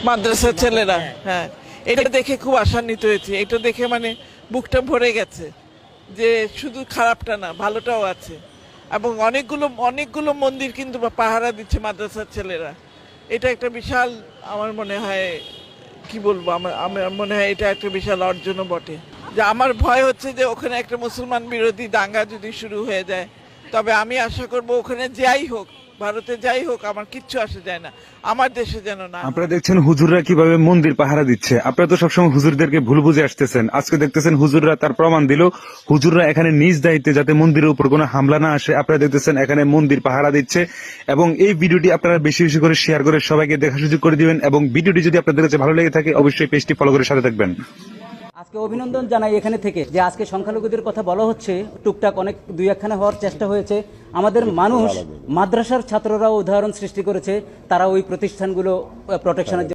মাদ্রাসার ছেলেরা, হ্যাঁ, এটা দেখে খুব আশান্বিত হয়েছে। এটা দেখে মানে বুকটা ভরে গেছে যে শুধু খারাপটা না, ভালোটাও আছে। এবং অনেকগুলো অনেকগুলো মন্দির কিন্তু পাহারা দিচ্ছে মাদ্রাসার ছেলেরা। এটা একটা বিশাল, আমার মনে হয়, কি বলবো, আমার মনে হয় এটা একটা বিশাল অর্জনও বটে। যে আমার ভয় হচ্ছে যে ওখানে একটা মুসলমান বিরোধী দাঙ্গা যদি শুরু হয়ে যায়, তবে আমি আশা করব ওখানে যাই হোক, ভারতে যাই হোক, আমার কিচ্ছু আসে যায় না, আমার দেশে যেন না হয়। আপনারা দেখছেন হুজুররা কিভাবে মন্দির পাহারা দিচ্ছে। আপনারা তো সবসময় হুজুরদেরকে ভুল বুঝে আসতেছেন। আজকে দেখতেছেন হুজুররা তার প্রমাণ দিল। হুজুররা এখানে নিজ দায়িত্বে যাতে মন্দিরের উপর কোনো হামলা না আসে, আপনারা দেখতেছেন এখানে মন্দির পাহারা দিচ্ছে। এবং এই ভিডিওটি আপনারা বেশি বেশি করে শেয়ার করে সবাইকে দেখার সুযোগ করে দিবেন। এবং ভিডিওটি যদি আপনাদের কাছে ভালো লেগে থাকে অবশ্যই পেজটি ফলো করে সাথে থাকবেন। আজকে অভিনন্দন জানাই এখানে থেকে যে আজকে সংখ্যালঘুদের কথা বলা হচ্ছে, টুকটাক অনেক দুই একখানা হওয়ার চেষ্টা হয়েছে। আমাদের মানুষ, মাদ্রাসার ছাত্ররাও উদাহরণ সৃষ্টি করেছে, তারা ওই প্রতিষ্ঠানগুলো প্রোটেকশনের